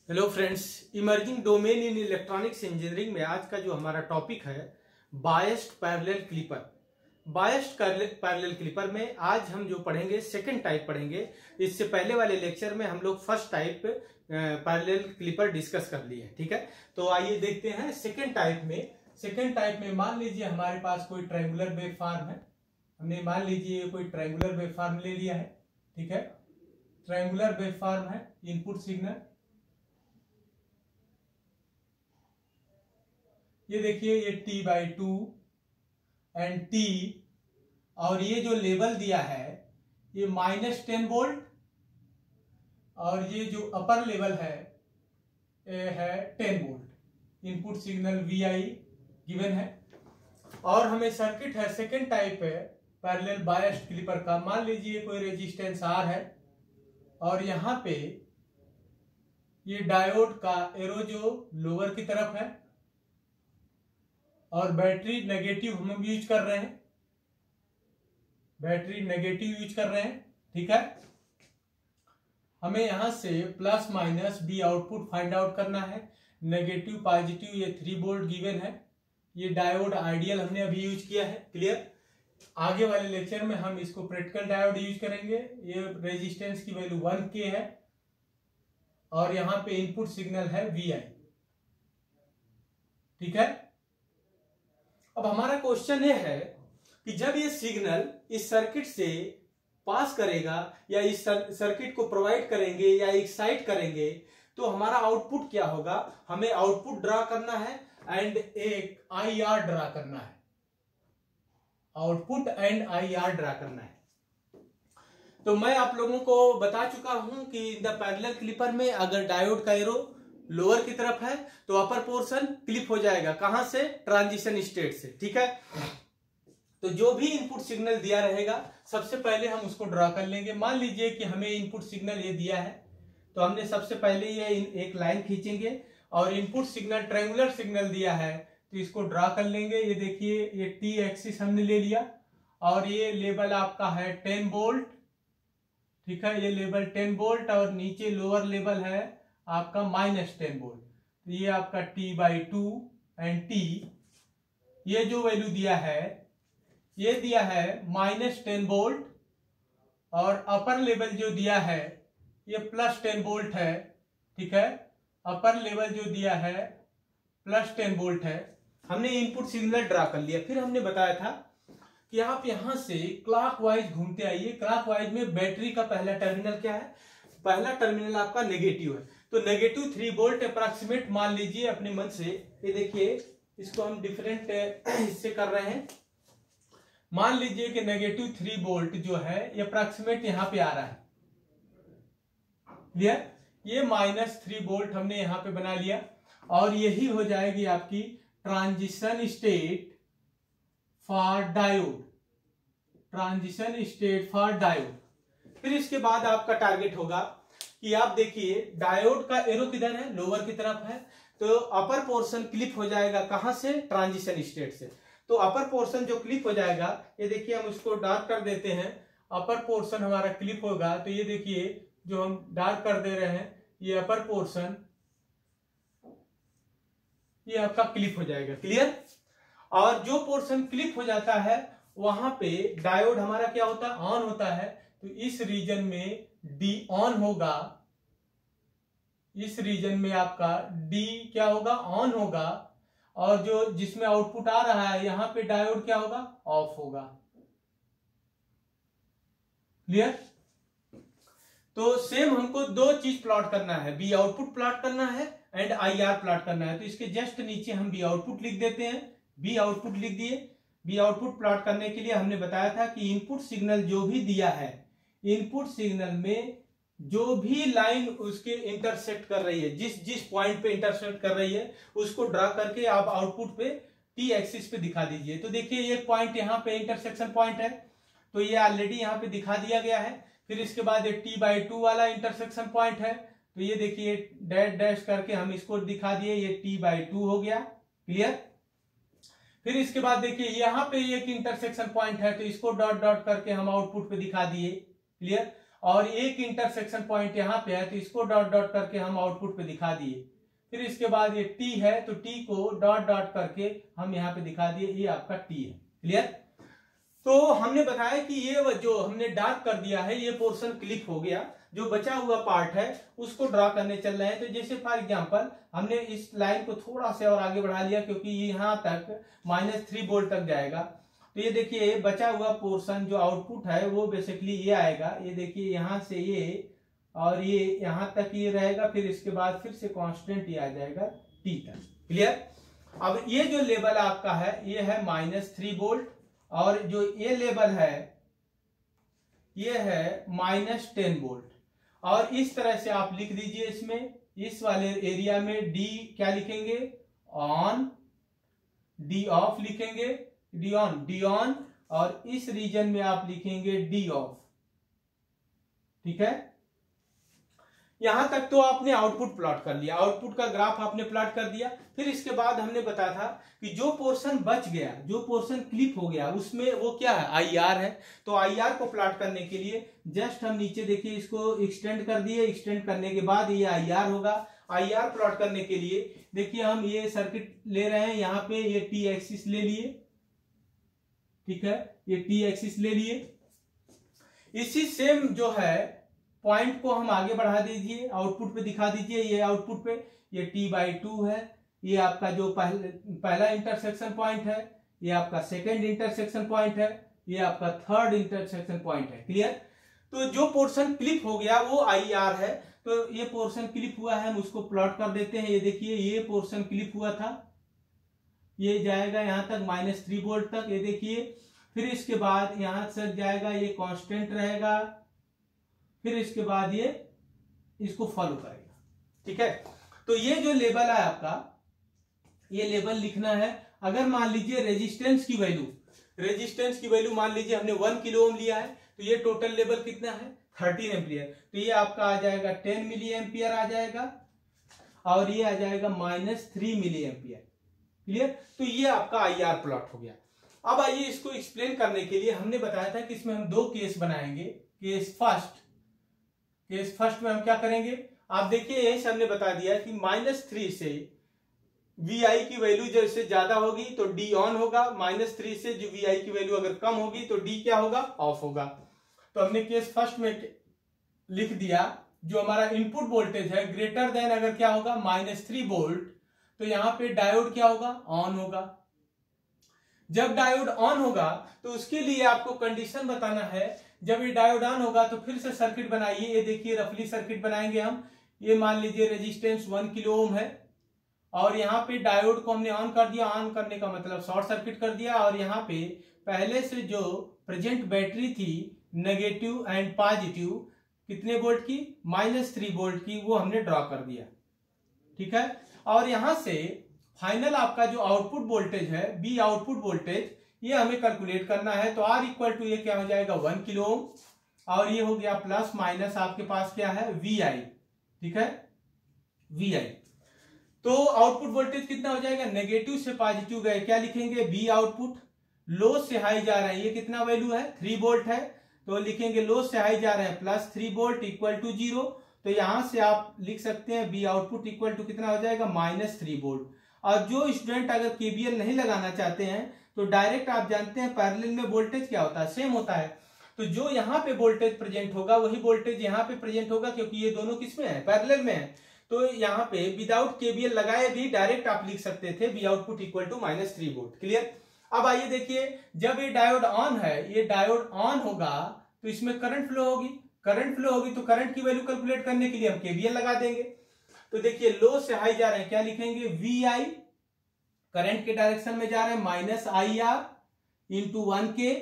Hello friends, emerging domain in electronics engineering में आज का जो हमारा टॉपिक है biased parallel clipper. Biased parallel clipper में आज हम जो पढ़ेंगे सेकंड टाइप पढ़ेंगे। इससे पहले वाले लेक्चर में हम लोग first type parallel clipper discuss कर लिए, ठीक है। तो आइए देखते हैं सेकंड टाइप में। सेकंड टाइप में मान लीजिए हमारे पास कोई ट्रायंगुलर वेव फॉर्म है। हमने मान लीजिए कोई ट्रायंगुलर वेव फॉर्म ले लिया है, ठीक है। ट्रायंगुलर वेव फॉर्म है, इनपुट सिग्नल ये देखिए, ये T/2 एंड T, और ये जो लेवल दिया है ये -10 वोल्ट, और ये जो अपर लेवल है ये है 10 volt. Input signal VI given है, और हमें सर्किट है सेकेंड टाइप है पैरेलल बायस्ड क्लिपर का। मान लीजिए कोई रेजिस्टेंस R है, और यहां पे ये डायोड का एरो जो लोअर की तरफ है, और बैटरी नेगेटिव हम यूज कर रहे हैं, बैटरी नेगेटिव यूज कर रहे हैं, ठीक है। हमें यहां से plus minus b output find out करना है। नेगेटिव पॉजिटिव ये 3 वोल्ट गिवन है। ये डायोड आइडियल हमने अभी यूज किया है, क्लियर। आगे वाले लेक्चर में हम इसको प्रैक्टिकल डायोड यूज करेंगे। ये रेजिस्टेंस की वैल्यू 1K है, और यहां पे इनपुट सिग्नल है VI, ठीक है। अब हमारा क्वेश्चन ये है कि जब ये सिग्नल इस सर्किट से पास करेगा या इस सर्किट को प्रोवाइड करेंगे या एक्साइट करेंगे तो हमारा आउटपुट क्या होगा। हमें आउटपुट ड्रा करना है एंड एक IR ड्रा करना है। आउटपुट एंड IR ड्रा करना है। तो मैं आप लोगों को बता चुका हूं कि इन द पैरेलल क्लिपर में अगर डायोड का एरो लोअर की तरफ है तो अपर पोर्शन क्लिप हो जाएगा। कहां से? ट्रांजिशन स्टेट से, ठीक है। तो जो भी इनपुट सिग्नल दिया रहेगा सबसे पहले हम उसको ड्रा कर लेंगे। मान लीजिए कि हमें इनपुट सिग्नल ये दिया है, तो हमने सबसे पहले ये एक लाइन खींचेंगे, और इनपुट सिग्नल ट्रायंगुलर सिग्नल दिया है तो इसको ड्रा कर लेंगे। ये देखिए, ये T एक्सिस हमने ले लिया, और ये लेवल आपका है 10 वोल्ट, ठीक है। ये लेवल 10 वोल्ट, और नीचे लोअर लेवल है आपका -10 वोल्ट। तो ये आपका T/2 एंड T, ये जो वैल्यू दिया है ये दिया है -10 वोल्ट, और अपर लेवल जो दिया है ये +10 वोल्ट है, ठीक है। अपर लेवल जो दिया है +10 वोल्ट है। हमने इनपुट सिग्नल ड्रा कर लिया। फिर हमने बताया था कि आप यहां से क्लॉकवाइज घूमते आइए। क्लॉकवाइज में बैटरी का पहला टर्मिनल क्या है? पहला टर्मिनल आपका नेगेटिव है, तो नेगेटिव 3 वोल्ट अप्रॉक्सीमेट मान लीजिए अपने मन से। ये देखिए, इसको हम डिफरेंट हिस्से कर रहे हैं। मान लीजिए कि नेगेटिव 3 वोल्ट जो है ये अप्रॉक्सीमेट यहां पे आ रहा है, क्लियर। ये -3 वोल्ट हमने यहां पे बना लिया, और यही हो जाएगी आपकी transition state for diode. Transition state for diode. फिर इसके बाद आपका टारगेट होगा कि आप देखिए डायोड का एरो किधर है? लोअर की तरफ है, तो अपर पोर्शन क्लिप हो जाएगा। कहां से? ट्रांजिशन स्टेट से। तो अपर पोर्शन जो क्लिप हो जाएगा, ये देखिए हम उसको डार्क कर देते हैं। अपर पोर्शन हमारा क्लिप होगा, तो ये देखिए जो हम डार्क कर दे रहे हैं ये अपर पोर्शन ये आपका क्लिप हो जाएगा, क्लियर। और जो पोर्शन क्लिप हो जाता है वहां पे डायोड हमारा क्या होता है? ऑन होता है। तो इस रीजन में D ऑन होगा, इस रीजन में आपका D क्या होगा? ऑन होगा, और जो जिसमें आउटपुट आ रहा है यहां पे डायोड क्या होगा? ऑफ होगा, क्लियर। तो सेम हमको दो चीज प्लॉट करना है, B आउटपुट प्लॉट करना है एंड IR प्लॉट करना है। तो इसके जस्ट नीचे हम B आउटपुट लिख देते हैं। B आउटपुट लिख दिए। B आउटपुट प्लॉट करने के लिए हमने बताया था कि इनपुट सिग्नल जो भी दिया है, इनपुट सिग्नल में जो भी लाइन उसके इंटरसेक्ट कर रही है, जिस पॉइंट पे इंटरसेक्ट कर रही है उसको ड्रा करके आप आउटपुट पे T एक्सिस पे दिखा दीजिए। तो देखिए एक पॉइंट यहाँ पे इंटरसेक्शन पॉइंट है, तो ये ऑलरेडी यहाँ पे दिखा दिया गया है। फिर इसके बाद एक T/2 वाला इंटरसेक्शन पॉइंट है, तो ये देखिए डैश डैश करके हम इसको दिखा दिए, ये T/2 हो गया, क्लियर। फिर इसके बाद देखिए यहाँ पे एक इंटरसेक्शन पॉइंट है, तो इसको डॉट डॉट करके हम आउटपुट पे दिखा दिए, क्लियर। और एक इंटरसेक्शन पॉइंट यहाँ पे है, तो इसको डॉट डॉट करके हम आउटपुट पे दिखा दिए। फिर इसके बाद ये टी है, तो टी को डॉट डॉट करके हम यहाँ पे दिखा दिए, ये आपका टी है। क्लियर? तो हमने बताया कि ये जो हमने डार्क कर दिया है ये पोर्शन क्लिप हो गया, जो बचा हुआ पार्ट है उसको ड्रॉ करने चल रहे हैं। तो जैसे फॉर एग्जांपल हमने इस लाइन को थोड़ा सा और आगे बढ़ा लिया, क्योंकि ये यहाँ तक -3 वोल्ट तक जाएगा। तो ये देखिए बचा हुआ पोर्शन जो आउटपुट है वो बेसिकली ये आएगा, ये देखिए यहाँ से ये और ये यहाँ तक ये रहेगा, फिर इसके बाद फिर से कांस्टेंट ये आ जाएगा टी तक। क्लियर? अब ये जो लेवल आपका है ये है -3 वोल्ट, और जो ये लेवल है ये है -10 वोल्ट। और इस तरह से आप लिख दीजिए, इसमें इस वाले एरिया में डी क्या लिखेंगे, ऑन, डी ऑफ लिखेंगे, डी ऑन, और इस रीजन में आप लिखेंगे डी ऑफ। ठीक है? यहां तक तो आपने आउटपुट प्लॉट कर लिया, आउटपुट का ग्राफ आपने प्लॉट कर दिया। फिर इसके बाद हमने बताया था कि जो पोर्शन बच गया, जो पोर्शन क्लिप हो गया, उसमें वो क्या है, आईआर है। तो आईआर को प्लॉट करने के लिए जस्ट हम नीचे देखिए इसको एक्सटेंड कर दिए, एक्सटेंड करने के बाद ये आईआर होगा। आईआर प्लॉट करने के लिए देखिए हम ये सर्किट ले रहे हैं, यहाँ पे ये टी एक्सिस ले लिए। ठीक है? ये टी एक्सिस ले लिए। इसी सेम जो है पॉइंट को हम आगे बढ़ा दीजिए, आउटपुट पे दिखा दीजिए। ये आउटपुट पे ये t/2 है, ये आपका जो पहला इंटरसेक्शन पॉइंट है, ये आपका सेकंड इंटरसेक्शन पॉइंट है, ये आपका थर्ड इंटरसेक्शन पॉइंट है। क्लियर? तो जो पोर्शन क्लिप हो गया वो IR है। तो ये पोर्शन क्लिप हुआ है, हम उसको प्लॉट कर देते हैं। ये देखिए ये पोर्शन क्लिप हुआ था, ये जाएगा यहां तक -3 वोल्ट तक, ये देखिए। फिर इसके बाद यहां से जाएगा, ये कांस्टेंट रहेगा, फिर इसके बाद ये इसको फॉलो करेगा। ठीक है? तो ये जो लेवल है आपका, ये लेवल लिखना है। अगर मान लीजिए रेजिस्टेंस की वैल्यू मान लीजिए हमने 1 किलो ओम लिया है, तो ये टोटल लेवल कितना है, 13 एम्पियर। तो ये आपका आ जाएगा 10 मिली एम्पियर आ जाएगा, और ये आ जाएगा -3 मिली एम्पियर। क्लियर? तो ये आपका IR प्लॉट हो गया। अब आइए इसको एक्सप्लेन करने के लिए हमने बताया था कि इसमें हम 2 केस बनाएंगे। केस फर्स्ट में हम क्या करेंगे, आप देखिए यही से हमने बता दिया कि -3 से VI की वैल्यू जैसे ज्यादा होगी तो D ऑन होगा, -3 से जो VI की वैल्यू अगर कम होगी तो D क्या होगा, ऑफ होगा। तो हमने केस फर्स्ट में लिख दिया, जो हमारा इनपुट वोल्टेज है ग्रेटर देन अगर क्या होगा -3 वोल्ट, तो यहां पे डायोड क्या होगा, ऑन होगा। जब डायोड ऑन होगा तो उसके लिए आपको कंडीशन बताना है। जब ये डायोड ऑन होगा तो फिर से सर्किट बनाइए, ये देखिए रफली सर्किट बनाएंगे हम। ये मान लीजिए रेजिस्टेंस 1 किलो ओम है, और यहाँ पे डायोड को हमने ऑन कर दिया। ऑन करने का मतलब शॉर्ट सर्किट कर दिया, और यहाँ पे पहले से जो प्रेजेंट बैटरी थी नेगेटिव एंड पॉजिटिव कितने वोल्ट की, -3 वोल्ट की, वो हमने ड्रॉ कर दिया। ठीक है? और यहां से फाइनल आपका जो आउटपुट वोल्टेज है, बी आउटपुट वोल्टेज, ये हमें कैलकुलेट करना है। तो R = ये क्या हो जाएगा, 1 किलो ओम, और ये हो गया प्लस माइनस आपके पास क्या है, VI। ठीक है? VI। तो आउटपुट वोल्टेज कितना हो जाएगा, नेगेटिव से पॉजिटिव गए, क्या लिखेंगे, बी आउटपुट। लो से हाई जा रहे हैं, ये कितना वैल्यू है, 3 वोल्ट है, तो लिखेंगे लो से हाई जा रहे हैं +3 वोल्ट = 0। तो यहां से आप लिख सकते हैं बी आउटपुट = कितना हो जाएगा, -3 वोल्ट। और जो स्टूडेंट अगर KVL नहीं लगाना चाहते हैं तो डायरेक्ट आप जानते हैं पैरेलल में वोल्टेज क्या होता है, सेम होता है। तो जो यहाँ पे वोल्टेज प्रेजेंट होगा वही वोल्टेज यहाँ पे प्रेजेंट होगा, क्योंकि ये दोनों किसमें है, पैरेलल में है। तो यहाँ पे विदाउट KVL लगाए भी डायरेक्ट आप लिख सकते थे बी आउटपुट = -3 वोल्ट। क्लियर? अब आइए देखिए, जब ये डायोड ऑन है, ये डायोड ऑन होगा तो इसमें करंट फ्लो होगी। करंट फ्लो होगी तो करंट की वैल्यू कैलकुलेट करने के लिए हम KVL लगा देंगे। तो देखिए लो से हाई जा रहे हैं, क्या लिखेंगे, VI, करंट के डायरेक्शन में जा रहे हैं -IR × 1K,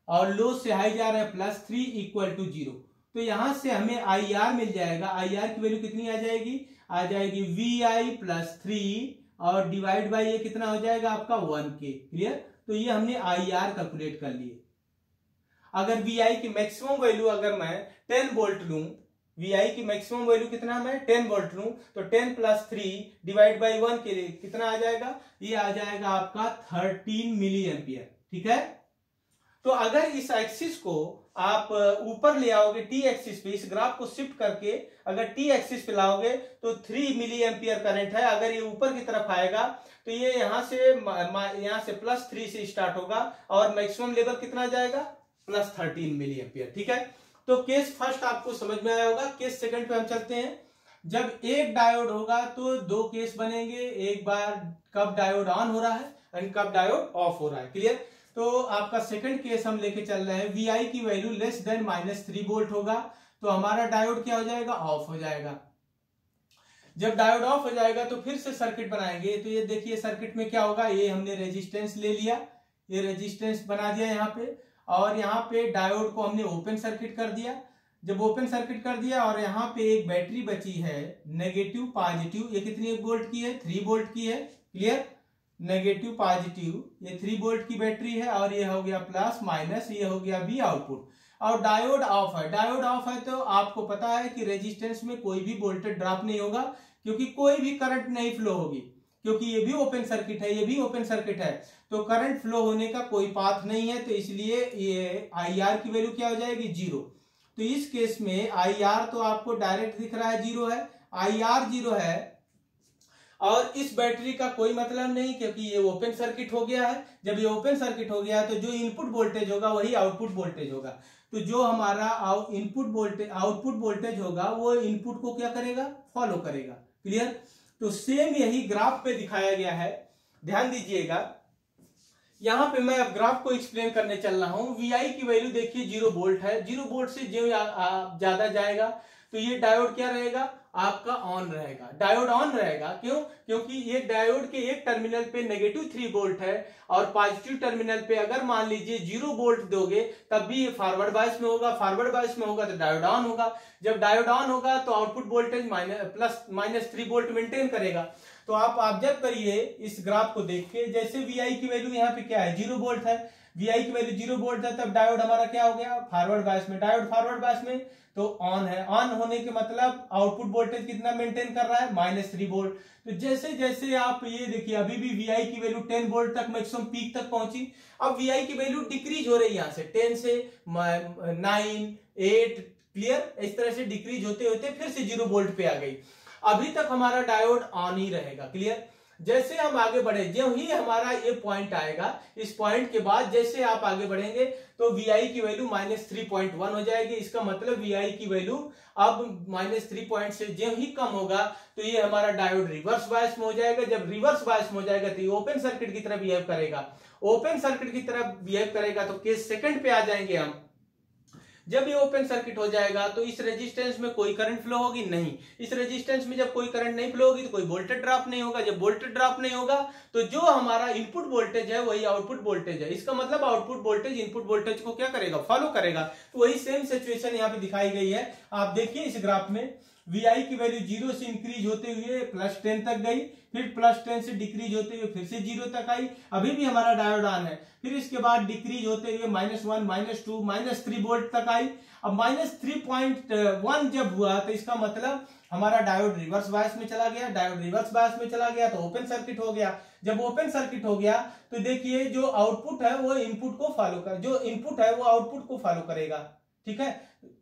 और लो से हाई जा रहे हैं +3 = 0। तो यहां से हमें IR मिल जाएगा। IR की वैल्यू कितनी आ जाएगी, VI +3, और डिवाइड बाय ये कितना हो जाएगा आपका 1K। क्लियर? तो ये हमने IR कैलकुलेट कर लिए। अगर VI की मैक्सिमम वैल्यू अगर मैं 10 वोल्ट लूं, VI की मैक्सिमम वैल्यू कितना मैं 10 वोल्ट लूं, तो 10 + 3 डिवाइड बाई 1 के लिए कितना आ जाएगा, ये आ जाएगा आपका 13 मिली एम्पियर। ठीक है? तो अगर इस एक्सिस को आप ऊपर ले आओगे टी एक्सिस पे, इस ग्राफ को शिफ्ट करके अगर टी एक्सिस पे लाओगे तो 3 मिली एम्पियर करंट है। अगर ये ऊपर की तरफ आएगा तो ये यहाँ से +3 से स्टार्ट होगा और मैक्सिमम लेवल कितना जाएगा, +13 मिली एम्पियर। ठीक है, तो केस फर्स्ट आपको समझ में आया होगा। केस सेकंड पे हम चलते हैं। जब एक डायोड होगा तो दो केस बनेंगे, एक बार कब डायोड ऑन हो रहा है और कब डायोड ऑफ हो रहा है। क्लियर। तो आपका सेकंड केस हम लेके चल रहे हैं, वी आई की वैल्यू लेस देन -3 वोल्ट होगा तो हमारा डायोड क्या हो जाएगा, ऑफ हो जाएगा। जब डायोड ऑफ हो जाएगा तो फिर से सर्किट बनाएंगे। तो ये देखिए सर्किट में क्या होगा, ये हमने रेजिस्टेंस ले लिया, ये रेजिस्टेंस बना दिया यहाँ पे, और यहाँ पे डायोड को हमने ओपन सर्किट कर दिया। जब ओपन सर्किट कर दिया और यहाँ पे एक बैटरी बची है नेगेटिव पॉजिटिव, ये कितनी वोल्ट की है, 3 वोल्ट की है। क्लियर, नेगेटिव पॉजिटिव ये 3 वोल्ट की बैटरी है और ये हो गया प्लस माइनस, ये हो गया बी आउटपुट। और डायोड ऑफ है, डायोड ऑफ है तो आपको पता है कि रेजिस्टेंस में कोई भी वोल्टेज ड्रॉप नहीं होगा क्योंकि कोई भी करंट नहीं फ्लो होगी, क्योंकि ये भी ओपन सर्किट है, ये भी ओपन सर्किट है, तो करंट फ्लो होने का कोई पाथ नहीं है। तो इसलिए ये आई आर की वैल्यू क्या हो जाएगी, 0। तो इस केस में आई आर तो आपको डायरेक्ट दिख रहा है 0 है, आई आर 0 है और इस बैटरी का कोई मतलब नहीं क्योंकि ये ओपन सर्किट हो गया है। जब ये ओपन सर्किट हो गया तो जो इनपुट वोल्टेज होगा वही आउटपुट वोल्टेज होगा। तो जो हमारा आउटपुट वोल्टेज होगा वो इनपुट को क्या करेगा, फॉलो करेगा। क्लियर। तो सेम यही ग्राफ पे दिखाया गया है, ध्यान दीजिएगा। यहां पे मैं अब ग्राफ को एक्सप्लेन करने चल रहा हूं। वी आई की वैल्यू देखिए 0 वोल्ट है, 0 वोल्ट से जो ज्यादा जाएगा तो ये डायोड क्या रहेगा, आपका ऑन रहेगा, डायोड ऑन रहेगा। क्यों, क्योंकि ये डायोड के एक टर्मिनल पे -3 वोल्ट है और पॉजिटिव टर्मिनल पे अगर मान लीजिए 0 वोल्ट दोगे तब भी ये फॉरवर्ड बायस में होगा, फॉरवर्ड बायस में होगा तो डायोड ऑन होगा। जब डायोड ऑन होगा तो आउटपुट वोल्टेज -3 वोल्ट मेंटेन करेगा। तो आप ऑब्जर्व करिए इस ग्राफ को देख के, जैसे वी आई की वैल्यू यहाँ पे क्या है, 0 वोल्ट है, वी आई की वैल्यू 0 वोल्ट है, तब डायोड हमारा क्या हो गया, फॉरवर्ड बायस में। डायोड फॉरवर्ड बायस में तो ऑन है, ऑन होने के मतलब आउटपुट वोल्टेज कितना मेंटेन कर रहा है, -3 वोल्ट। तो जैसे जैसे आप ये देखिए अभी भी वी आई की वैल्यू 10 वोल्ट तक मैक्सिमम पीक तक पहुंची। अब वी आई की वैल्यू डिक्रीज हो रही है, यहाँ से 10 से 9, 8, क्लियर, इस तरह से डिक्रीज होते होते फिर से 0 वोल्ट पे आ गई। अभी तक हमारा डायोड ऑन ही रहेगा। क्लियर। जैसे हम आगे बढ़े, जो ही हमारा ये पॉइंट आएगा, इस पॉइंट के बाद जैसे आप आगे बढ़ेंगे तो वी आई की वैल्यू -3.1 हो जाएगी। इसका मतलब वी आई की वैल्यू अब -3 पॉइंट से जो ही कम होगा तो ये हमारा डायोड रिवर्स बायस में हो जाएगा। जब रिवर्स बायस में हो जाएगा तो ये ओपन सर्किट की तरह बिहेव करेगा, ओपन सर्किट की तरह बिहेव करेगा। तो केस सेकंड पे आ जाएंगे हम। जब ये ओपन सर्किट हो जाएगा तो इस रेजिस्टेंस में कोई करंट फ्लो होगी नहीं, इस रेजिस्टेंस में जब कोई करंट नहीं फ्लो होगी तो कोई वोल्टेज ड्रॉप नहीं होगा। जब वोल्टेज ड्रॉप नहीं होगा तो जो हमारा इनपुट वोल्टेज है वही आउटपुट वोल्टेज है। इसका मतलब आउटपुट वोल्टेज इनपुट वोल्टेज को क्या करेगा, फॉलो करेगा। तो वही सेम सिचुएशन यहाँ पे दिखाई गई है। आप देखिए इस ग्राफ में वी आई की वैल्यू 0 से इंक्रीज होते हुए +10 तक गई, फिर +10 से डिक्रीज होते हुए फिर से 0 तक आई, अभी भी हमारा डायोड ऑन है। फिर इसके बाद डिक्रीज होते हुए -1, -2, -3 वोल्ट तक आई। अब -3.1 जब हुआ तो इसका मतलब हमारा डायोड रिवर्स बायस में चला गया। डायोड रिवर्स बायस में चला गया तो ओपन सर्किट हो गया। जब ओपन सर्किट हो गया तो देखिए जो आउटपुट है वो इनपुट को फॉलो कर, जो इनपुट है वो आउटपुट को फॉलो करेगा। ठीक है,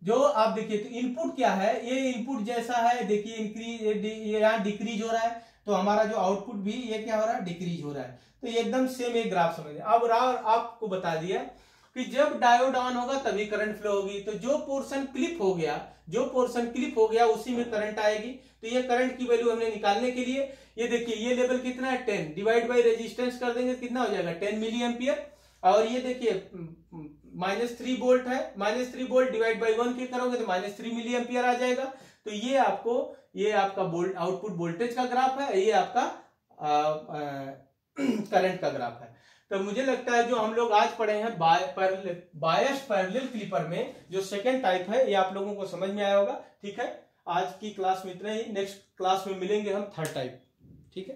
जो आप देखिए तो इनपुट क्या है, ये इनपुट जैसा है, देखिए इंक्रीज, यहाँ डिक्रीज हो रहा है तो हमारा जो आउटपुट भी ये क्या हो रहा है, डिक्रीज हो रहा है। तो ये एकदम सेम एक ग्राफ समझ। अब आपको बता दिया कि जब डायोड ऑन होगा तभी करंट फ्लो होगी। तो जो पोर्शन क्लिप हो गया उसी में करंट आएगी। तो ये करंट की वैल्यू हमने निकालने के लिए ये देखिए ये लेवल कितना है, 10 डिवाइड बाई रेजिस्टेंस कर देंगे कितना हो जाएगा, 10 मिली एम्पियर। और ये देखिए -3 वोल्ट है, -3 वोल्ट डिवाइड बाई 1 के करोगे तो -3 मिली एम्पियर आ जाएगा। तो ये आपका आउटपुट वोल्टेज का ग्राफ है, ये आपका करंट का ग्राफ है। तो मुझे लगता है जो हम लोग आज पढ़े हैं बायस्ड पैरेलल क्लिपर में जो सेकेंड टाइप है, ये आप लोगों को समझ में आया होगा। ठीक है, आज की क्लास में इतना ही, नेक्स्ट क्लास में मिलेंगे हम थर्ड टाइप। ठीक है।